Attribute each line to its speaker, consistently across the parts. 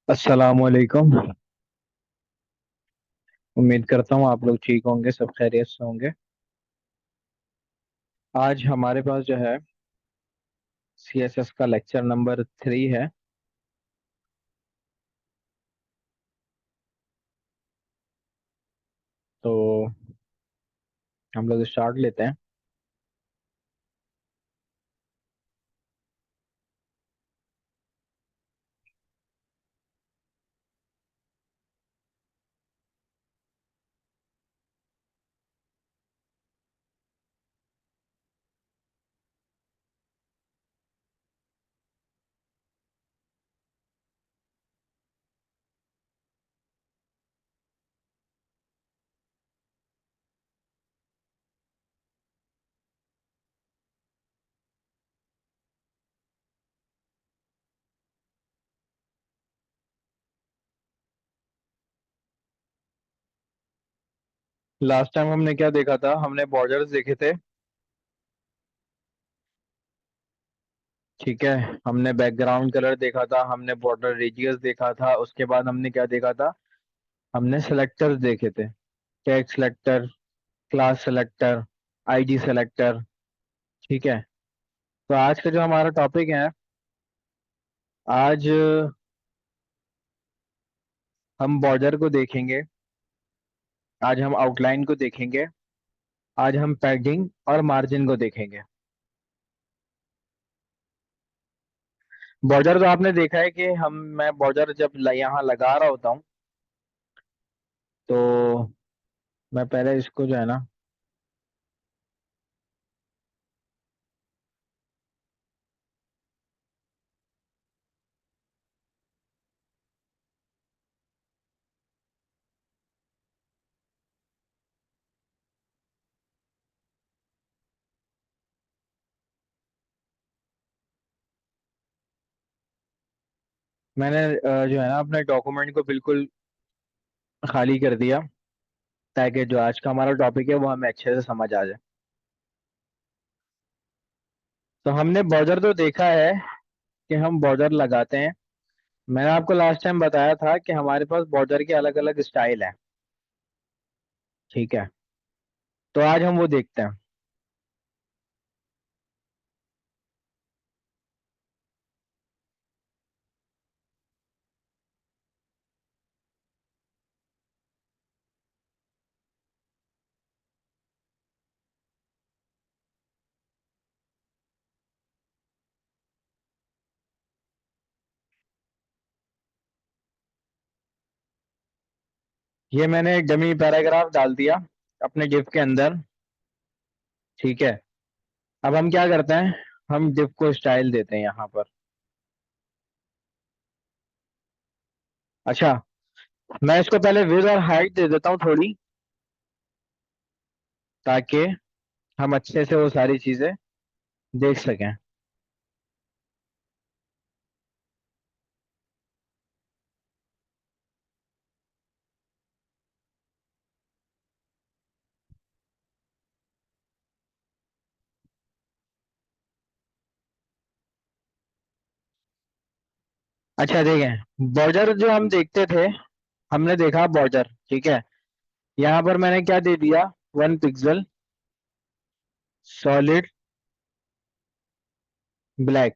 Speaker 1: अस्सलामुअलैकुम। उम्मीद करता हूँ आप लोग ठीक होंगे, सब खैरियत से होंगे। आज हमारे पास जो है सीएसएस का लेक्चर नंबर 3 है। तो हम लोग स्टार्ट लेते हैं। लास्ट टाइम हमने क्या देखा था? हमने बॉर्डर्स देखे थे। ठीक है। हमने बैकग्राउंड कलर देखा था, हमने बॉर्डर रेडियस देखा था, उसके बाद हमने क्या देखा था? हमने सेलेक्टर्स देखे थे। Tag selector, class selector, ID selector. ठीक है। तो आज का जो हमारा टॉपिक है, आज हम बॉर्डर को देखेंगे। आज हम आउटलाइन को देखेंगे। आज हम पैडिंग और मार्जिन को देखेंगे। बॉर्डर तो आपने देखा है कि मैं बॉर्डर जब यहाँ लगा रहा होता हूँ, तो मैं पहले इसको जो है ना, मैंने जो है ना अपने डॉक्यूमेंट को बिल्कुल खाली कर दिया, ताकि जो आज का हमारा टॉपिक है वो हमें अच्छे से समझ आ जाए। तो हमने बॉर्डर तो देखा है कि हम बॉर्डर लगाते हैं। मैंने आपको लास्ट टाइम बताया था कि हमारे पास बॉर्डर के अलग अलग स्टाइल है। ठीक है। तो आज हम वो देखते हैं। ये मैंने एक डमी पैराग्राफ डाल दिया अपने डिव के अंदर। ठीक है। अब हम क्या करते हैं? हम डिव को स्टाइल देते हैं यहाँ पर। अच्छा, मैं इसको पहले विड्थ और हाइट दे देता हूँ थोड़ी, ताकि हम अच्छे से वो सारी चीजें देख सकें। अच्छा देखें, बॉर्डर जो हम देखते थे, हमने देखा बॉर्डर। ठीक है। यहाँ पर मैंने क्या दे दिया? 1 पिक्सल सॉलिड ब्लैक।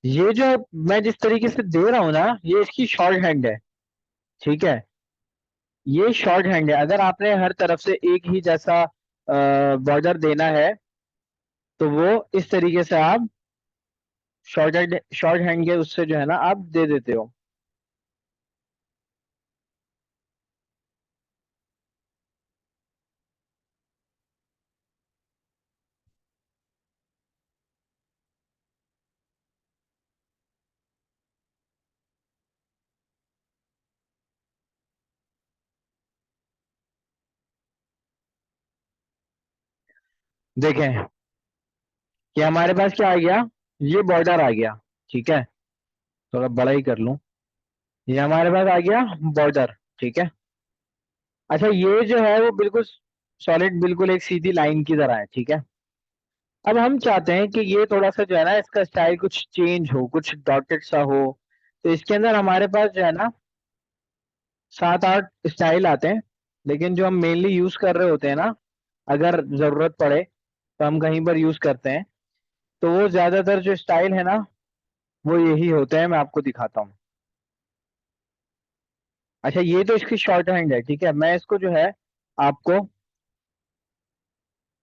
Speaker 1: ये जो मैं जिस तरीके से दे रहा हूँ ना, ये इसकी शॉर्ट हैंड है। ठीक है। ये शॉर्ट हैंड है। अगर आपने हर तरफ से एक ही जैसा बॉर्डर देना है, तो वो इस तरीके से आप शॉर्ट हैंड के उससे जो है ना आप दे देते हो। देखें कि हमारे पास क्या आ गया? ये बॉर्डर आ गया। ठीक है। थोड़ा बड़ा ही कर लूं। ये हमारे पास आ गया बॉर्डर। ठीक है। अच्छा, ये जो है वो बिल्कुल सॉलिड, बिल्कुल एक सीधी लाइन की तरह है। ठीक है। अब हम चाहते हैं कि ये थोड़ा सा जो है ना इसका स्टाइल कुछ चेंज हो, कुछ डॉटेड सा हो। तो इसके अंदर हमारे पास जो है ना सात आठ स्टाइल आते हैं, लेकिन जो हम मेनली यूज कर रहे होते हैं ना, अगर जरूरत पड़े तो हम कहीं पर यूज करते हैं, तो वो ज्यादातर जो स्टाइल है ना, वो यही होते हैं। मैं आपको दिखाता हूँ। अच्छा, ये तो इसकी शॉर्ट हैंड है, ठीक है। मैं इसको जो है आपको,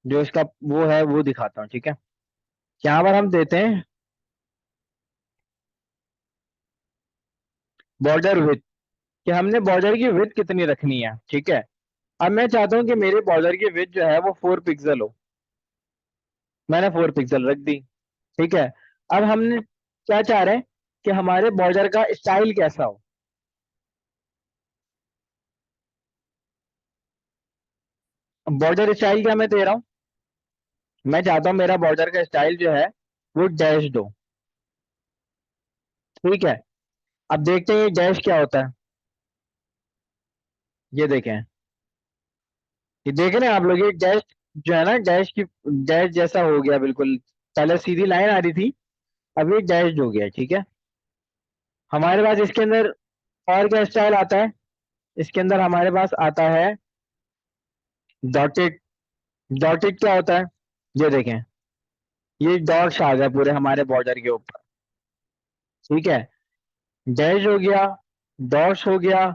Speaker 1: जो इसका वो है वो दिखाता हूँ, ठीक है। यहाँ पर हम देते हैं बॉर्डर विथ, कि हमने बॉर्डर की विथ कितनी रखनी है, ठीक है। अब मैं चाहता हूँ कि मेरे बॉर्डर की विथ जो है वो 4 पिक्सल हो। मैंने 4 पिक्सल रख दी, ठीक है। अब हमने क्या चाह रहे हैं कि हमारे बॉर्डर का स्टाइल कैसा हो। बॉर्डर स्टाइल क्या मैं दे रहा हूँ, मैं चाहता हूँ मेरा बॉर्डर का स्टाइल जो है वो डैश दो, ठीक है। अब देखते हैं ये डैश क्या होता है। ये देखें, ये देख रहे हैं आप लोग, ये डैश जो है ना, डैश की डैश जैसा हो गया बिल्कुल। पहले सीधी लाइन आ रही थी, अब ये डैश हो गया, ठीक है। हमारे पास इसके अंदर और क्या स्टाइल आता है, इसके अंदर हमारे पास आता है डॉटेड। डॉटेड क्या होता है, ये देखें, ये डॉट्स आ गए पूरे हमारे बॉर्डर के ऊपर, ठीक है। डैश हो गया, डॉट्स हो गया,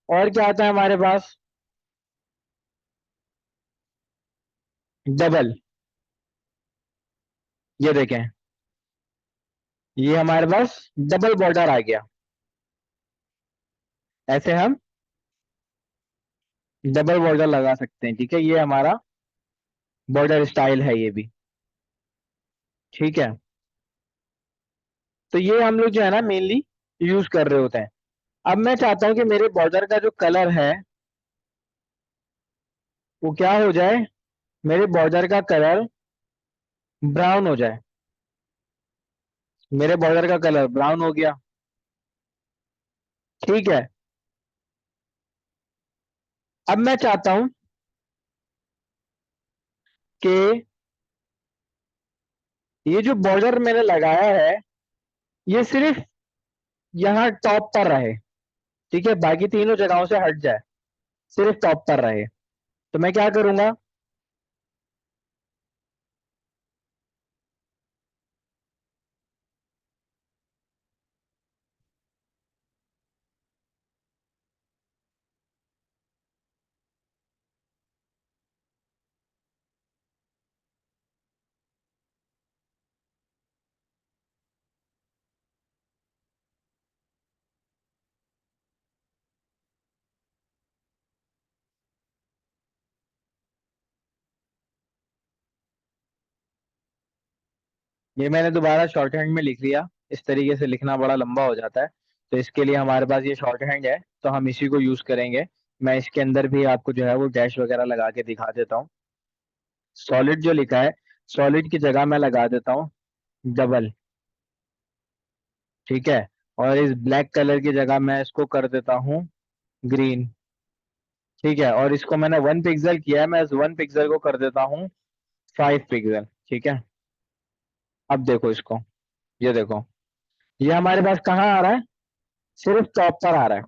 Speaker 1: और क्या आता है हमारे पास, डबल। ये देखें, ये हमारे पास डबल बॉर्डर आ गया। ऐसे हम डबल बॉर्डर लगा सकते हैं, ठीक है। ये हमारा बॉर्डर स्टाइल है ये भी, ठीक है। तो ये हम लोग जो है ना मेनली यूज कर रहे होते हैं। अब मैं चाहता हूं कि मेरे बॉर्डर का जो कलर है वो क्या हो जाए, मेरे बॉर्डर का कलर ब्राउन हो जाए। मेरे बॉर्डर का कलर ब्राउन हो गया, ठीक है। अब मैं चाहता हूं कि ये जो बॉर्डर मैंने लगाया है ये सिर्फ यहाँ टॉप पर रहे, ठीक है। बाकी तीनों जगहों से हट जाए, सिर्फ टॉप पर रहे। तो मैं क्या करूंगा, ये मैंने दोबारा शॉर्ट हैंड में लिख लिया। इस तरीके से लिखना बड़ा लंबा हो जाता है, तो इसके लिए हमारे पास ये शॉर्ट हैंड है, तो हम इसी को यूज करेंगे। मैं इसके अंदर भी आपको जो है वो डैश वगैरह लगा के दिखा देता हूँ। सॉलिड जो लिखा है, सॉलिड की जगह मैं लगा देता हूँ डबल, ठीक है। और इस ब्लैक कलर की जगह मैं इसको कर देता हूँ ग्रीन, ठीक है। और इसको मैंने 1 पिक्सल किया है, मैं इस 1 पिक्सल को कर देता हूँ 5 पिक्सल, ठीक है। अब देखो इसको, ये देखो, ये हमारे पास कहाँ आ रहा है, सिर्फ टॉप पर आ रहा है।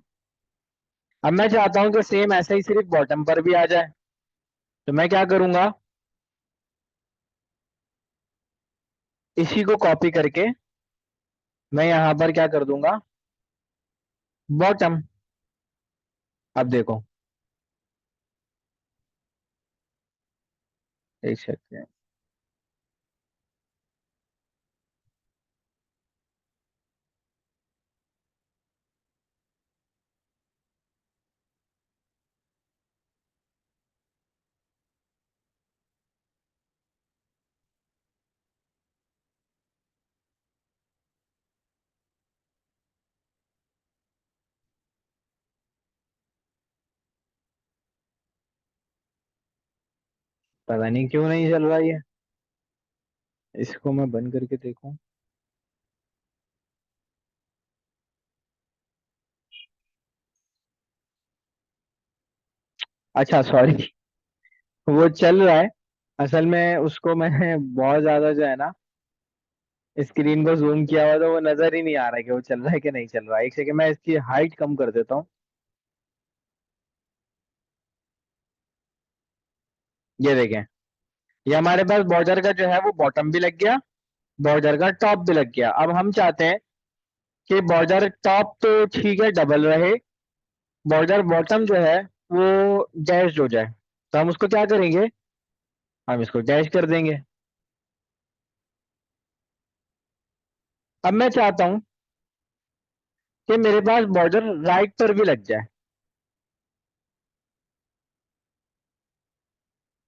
Speaker 1: अब मैं चाहता हूँ कि सेम ऐसा ही सिर्फ बॉटम पर भी आ जाए, तो मैं क्या करूंगा, इसी को कॉपी करके मैं यहाँ पर क्या कर दूंगा, बॉटम। अब देखो, एक सेकंड, पता नहीं क्यों नहीं चल रहा ये। इसको मैं बंद करके देखूं। अच्छा सॉरी, वो चल रहा है। असल में उसको मैंने बहुत ज्यादा जो है ना स्क्रीन को जूम किया हुआ, तो वो नजर ही नहीं आ रहा है कि वो चल रहा है कि नहीं चल रहा है। एक सेकंड, मैं इसकी हाइट कम कर देता हूँ। ये देखें, ये हमारे पास बॉर्डर का जो है वो बॉटम भी लग गया, बॉर्डर का टॉप भी लग गया। अब हम चाहते हैं कि बॉर्डर टॉप तो ठीक है डबल रहे, बॉर्डर बॉटम जो है वो डैश हो जाए। तो हम उसको क्या करेंगे, हम इसको डैश कर देंगे। अब मैं चाहता हूं कि मेरे पास बॉर्डर राइट पर भी लग जाए,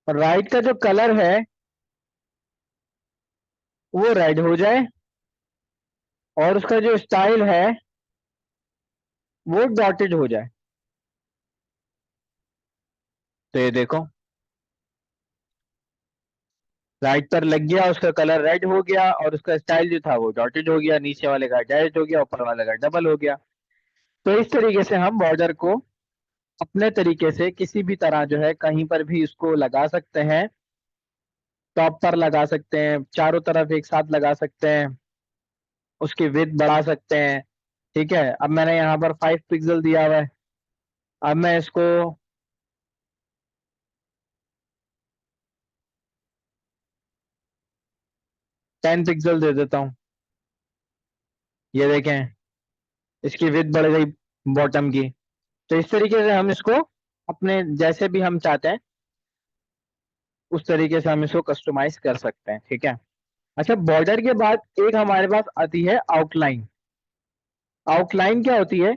Speaker 1: और राइट का जो कलर है वो रेड हो जाए, और उसका जो स्टाइल है वो डॉटेड हो जाए। तो ये देखो, राइट पर लग गया, उसका कलर रेड हो गया, और उसका स्टाइल जो था वो डॉटेड हो गया, नीचे वाले का डैश हो गया, ऊपर वाले का डबल हो गया। तो इस तरीके से हम बॉर्डर को अपने तरीके से किसी भी तरह जो है कहीं पर भी इसको लगा सकते हैं। टॉप पर लगा सकते हैं, चारों तरफ एक साथ लगा सकते हैं, उसकी विड्थ बढ़ा सकते हैं। ठीक है, अब मैंने यहाँ पर 5 पिक्सल दिया हुआ है। अब मैं इसको 10 पिक्सल दे देता हूँ। ये देखें, इसकी विड्थ बढ़ गई बॉटम की। तो इस तरीके से हम इसको अपने जैसे भी हम चाहते हैं उस तरीके से हम इसको कस्टमाइज कर सकते हैं। ठीक है। अच्छा, बॉर्डर के बाद एक हमारे पास आती है आउटलाइन। आउटलाइन क्या होती है,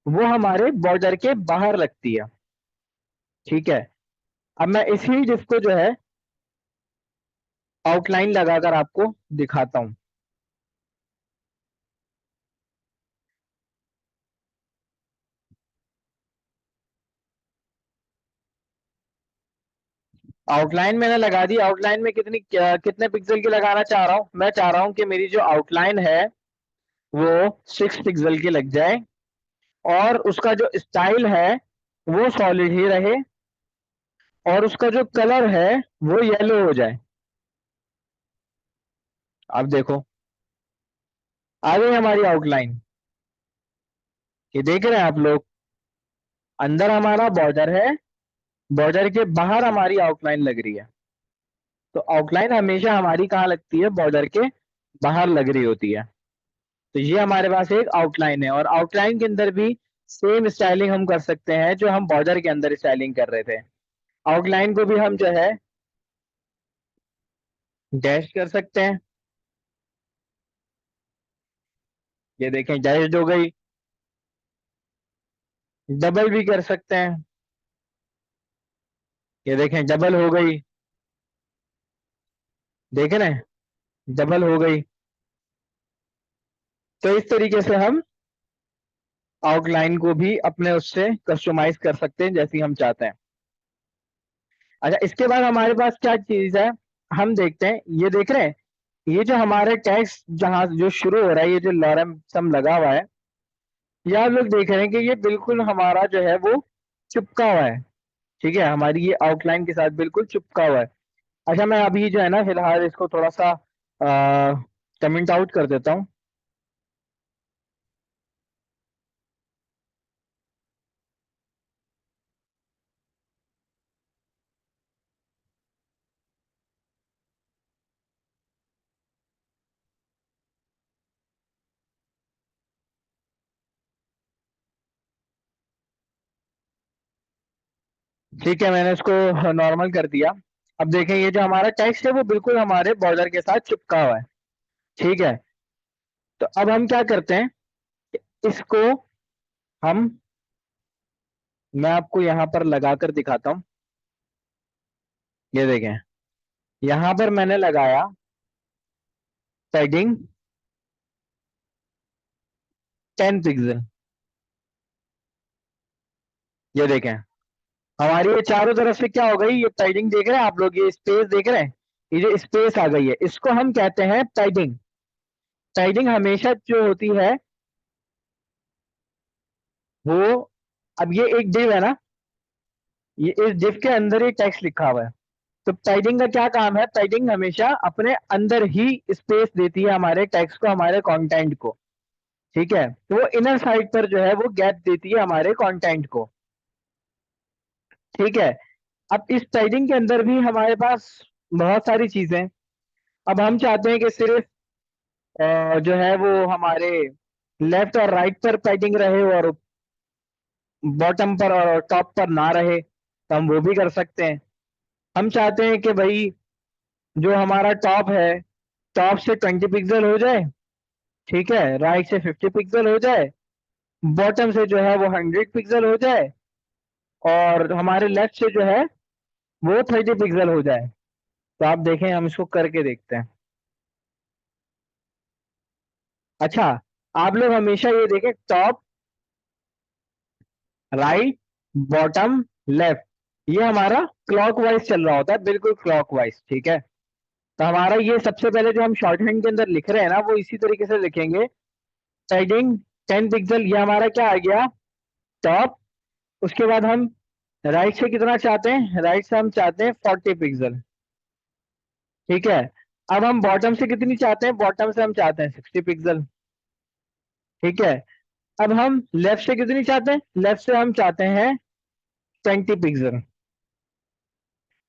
Speaker 1: वो हमारे बॉर्डर के बाहर लगती है। ठीक है। अब मैं इसी जिसको जो है आउटलाइन लगाकर आपको दिखाता हूँ। आउटलाइन मैंने लगा दी। आउटलाइन में कितने पिक्सल की लगाना चाह रहा हूँ, मैं चाह रहा हूँ कि मेरी जो आउटलाइन है वो 6 पिक्सल की लग जाए, और उसका जो स्टाइल है वो सॉलिड ही रहे, और उसका जो कलर है वो येलो हो जाए। अब देखो, आ गई हमारी आउटलाइन। ये देख रहे हैं आप लोग, अंदर हमारा बॉर्डर है, बॉर्डर के बाहर हमारी आउटलाइन लग रही है। तो आउटलाइन हमेशा हमारी कहाँ लगती है, बॉर्डर के बाहर लग रही होती है। तो ये हमारे पास एक आउटलाइन है, और आउटलाइन के अंदर भी सेम स्टाइलिंग हम कर सकते हैं जो हम बॉर्डर के अंदर स्टाइलिंग कर रहे थे। आउटलाइन को भी हम जो है डैश कर सकते हैं। ये देखें, डैश हो गई। डबल भी कर सकते हैं। ये देखें, डबल हो गई। देख रहे हैं, डबल हो गई। तो इस तरीके से हम आउटलाइन को भी अपने उससे कस्टमाइज कर सकते हैं जैसी हम चाहते हैं। अच्छा, इसके बाद हमारे पास क्या चीज है, हम देखते हैं। ये देख रहे हैं, ये जो हमारे टैक्स जहां जो शुरू हो रहा है, ये जो लॉरम सम लगा हुआ है, ये आप लोग देख रहे हैं कि ये बिल्कुल हमारा जो है वो चिपका हुआ है। ठीक है, हमारी ये आउटलाइन के साथ बिल्कुल चिपका हुआ है। अच्छा, मैं अभी जो है ना फिलहाल इसको थोड़ा सा कमेंट आउट कर देता हूँ। ठीक है, मैंने इसको नॉर्मल कर दिया। अब देखें, ये जो हमारा टेक्स्ट है वो बिल्कुल हमारे बॉर्डर के साथ चिपका हुआ है। ठीक है। तो अब हम क्या करते हैं, इसको हम, मैं आपको यहाँ पर लगाकर दिखाता हूँ। ये देखें, यहाँ पर मैंने लगाया पैडिंग 10 पिक्सल। ये देखें, हमारी ये चारों तरफ से क्या हो गई, ये पैडिंग देख रहे हैं आप लोग, ये स्पेस देख रहे हैं, ये जो स्पेस आ गई है इसको हम कहते हैं पैडिंग। पैडिंग हमेशा जो होती है वो, अब ये एक डिव है ना, ये इस डिव के अंदर ही टेक्स्ट लिखा हुआ है। तो पैडिंग का क्या काम है, पैडिंग हमेशा अपने अंदर ही स्पेस देती है हमारे टेक्स्ट को, हमारे कंटेंट को। ठीक है, तो वो इनर साइड पर जो है वो गैप देती है हमारे कंटेंट को। ठीक है। अब इस पैडिंग के अंदर भी हमारे पास बहुत सारी चीजें हैं। अब हम चाहते हैं कि सिर्फ जो है वो हमारे लेफ्ट और राइट पर पैडिंग रहे और बॉटम पर और टॉप पर ना रहे, तो हम वो भी कर सकते हैं। हम चाहते हैं कि भाई जो हमारा टॉप है, टॉप से 20 पिक्सल हो जाए, ठीक है, राइट से 50 पिक्सल हो जाए, बॉटम से जो है वो 100 पिक्सल हो जाए, और हमारे लेफ्ट से जो है वो 30 पिक्सल हो जाए। तो आप देखें, हम इसको करके देखते हैं। अच्छा, आप लोग हमेशा ये देखें, टॉप, राइट, बॉटम, लेफ्ट, ये हमारा क्लॉकवाइज चल रहा होता है, बिल्कुल क्लॉकवाइज, ठीक है। तो हमारा ये सबसे पहले जो हम शॉर्ट हैंड के अंदर लिख रहे हैं ना, वो इसी तरीके से लिखेंगे। हेडिंग 10 पिक्सल, ये हमारा क्या आ गया, टॉप। उसके बाद हम राइट से कितना चाहते हैं, राइट से हम चाहते हैं 40 पिक्सल, ठीक है। अब हम बॉटम से कितनी चाहते हैं, बॉटम से हम चाहते हैं 60 पिक्सल, ठीक है। अब हम लेफ्ट से कितनी चाहते हैं, लेफ्ट से हम चाहते हैं 20 पिक्सल।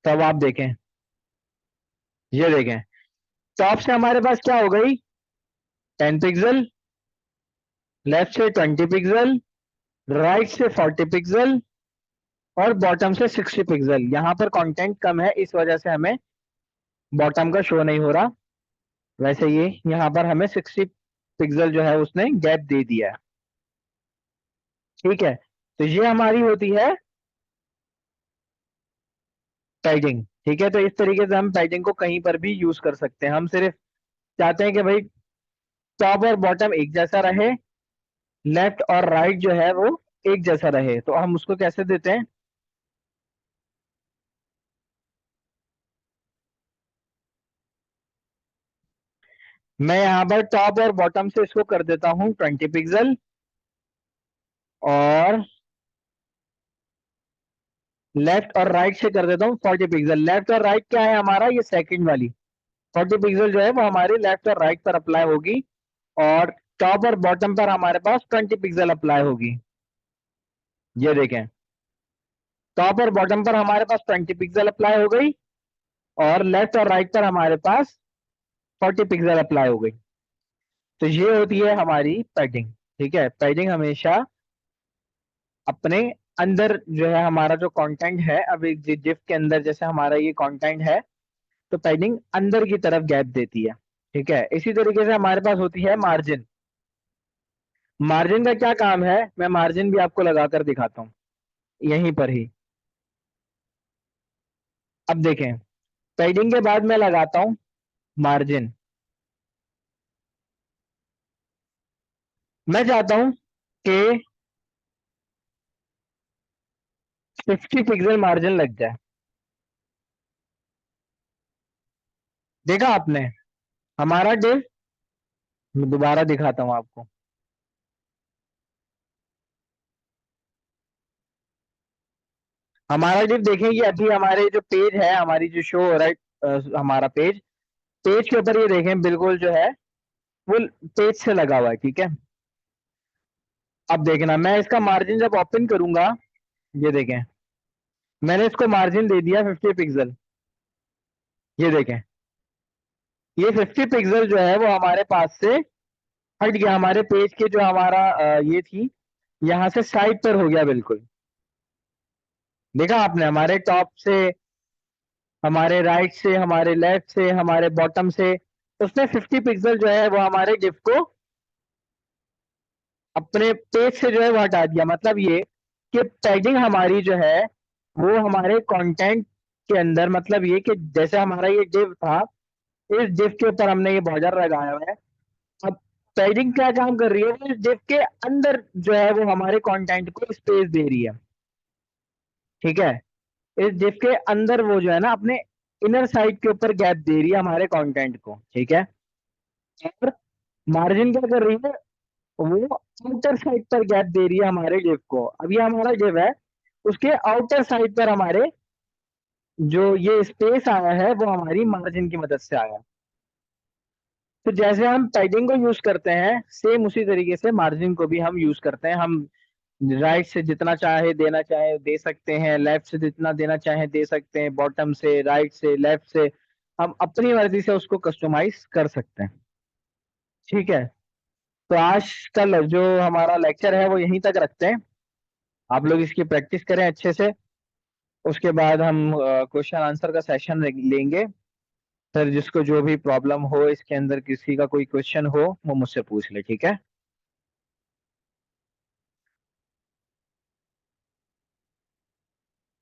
Speaker 1: तब आप देखें, ये देखें, टॉप से हमारे पास क्या हो गई, 10 पिक्सल, लेफ्ट से 20 पिक्सल, राइट से 40 पिक्सल, और बॉटम से 60 पिक्सल। यहाँ पर कंटेंट कम है, इस वजह से हमें बॉटम का शो नहीं हो रहा। वैसे ये यहाँ पर हमें 60 पिक्सल जो है उसने गैप दे दिया है, ठीक है। तो ये हमारी होती है पैडिंग, ठीक है। तो इस तरीके से हम पैडिंग को कहीं पर भी यूज कर सकते हैं। हम सिर्फ चाहते हैं कि भाई टॉप और बॉटम एक जैसा रहे, लेफ्ट और राइट जो है वो एक जैसा रहे, तो हम उसको कैसे देते हैं। मैं यहाँ पर टॉप और बॉटम से इसको कर देता हूँ 20 पिक्सल, और लेफ्ट और राइट से कर देता हूँ 40 पिक्सल। लेफ्ट और राइट क्या है हमारा, ये सेकंड वाली 40 पिक्सल जो है वो हमारे लेफ्ट और राइट पर अप्लाई होगी, और टॉप और बॉटम पर हमारे पास 20 पिक्सल अप्लाई होगी। ये देखें, टॉप और बॉटम पर हमारे पास 20 पिक्सल अप्लाई हो गई, और लेफ्ट और राइट पर हमारे पास 40 पिक्सल अप्लाई हो गई। तो ये होती है हमारी पैडिंग, ठीक है। पैडिंग हमेशा अपने अंदर जो है, हमारा जो कंटेंट है, अभी जिफ के अंदर जैसे हमारा ये कंटेंट है, तो पैडिंग अंदर की तरफ गैप देती है, ठीक है। इसी तरीके से हमारे पास होती है मार्जिन। मार्जिन का क्या काम है, मैं मार्जिन भी आपको लगाकर दिखाता हूँ यहीं पर ही। अब देखें, पैडिंग के बाद मैं लगाता हूँ मार्जिन। मैं चाहता हूँ कि 50 पिक्सल मार्जिन लग जाए। देखा आपने हमारा डिव, मैं दोबारा दिखाता हूँ आपको। हमारा डिव देखें, ये अभी हमारे जो पेज है, हमारी जो शो हो रहा है, हमारा पेज, पेज के ऊपर ये देखें बिल्कुल जो है वो पेज से लगा हुआ है, ठीक है। अब देखना, मैं इसका मार्जिन जब ओपन करूंगा, ये देखें, मैंने इसको मार्जिन दे दिया 50 पिक्सल। ये देखें, ये 50 पिक्सल जो है वो हमारे पास से हट गया, हमारे पेज के जो हमारा ये थी, यहाँ से साइड पर हो गया बिल्कुल। देखा आपने, हमारे टॉप से, हमारे राइट से, हमारे लेफ्ट से, हमारे बॉटम से, उसने 50 पिक्सल जो है वो हमारे गिफ्ट को अपने पेज से जो है वो हटा दिया। मतलब ये कि टैगिंग हमारी जो है वो हमारे कंटेंट के अंदर, मतलब ये कि जैसे हमारा ये div था, इस div के ऊपर हमने ये बॉर्डर लगाया हुआ है। अब टैगिंग क्या काम कर रही है, वो इस div के अंदर जो है वो हमारे कंटेंट को स्पेस दे रही है, ठीक है। इस div के अंदर वो जो है ना अपने इनर साइड के ऊपर गैप दे रही है हमारे कंटेंट को, ठीक है। और मार्जिन क्या कर रही है, वो आउटर साइड पर गैप दे रही है हमारे डिव को। अब ये हमारा डिव है, उसके आउटर साइड पर हमारे जो ये स्पेस आया है वो हमारी मार्जिन की मदद से आया। तो जैसे हम पैडिंग को यूज करते हैं, सेम उसी तरीके से मार्जिन को भी हम यूज करते हैं। हम राइट से जितना चाहे देना चाहे दे सकते हैं, लेफ्ट से जितना देना चाहे दे सकते हैं, बॉटम से, राइट से, लेफ्ट से, हम अपनी मर्जी से उसको कस्टमाइज कर सकते हैं। ठीक है, तो आज कल जो हमारा लेक्चर है वो यहीं तक रखते हैं। आप लोग इसकी प्रैक्टिस करें अच्छे से। उसके बाद हम क्वेश्चन आंसर का सेशन लेंगे। फिर जिसको जो भी प्रॉब्लम हो इसके अंदर, किसी का कोई क्वेश्चन हो वो मुझसे पूछ ले, ठीक है।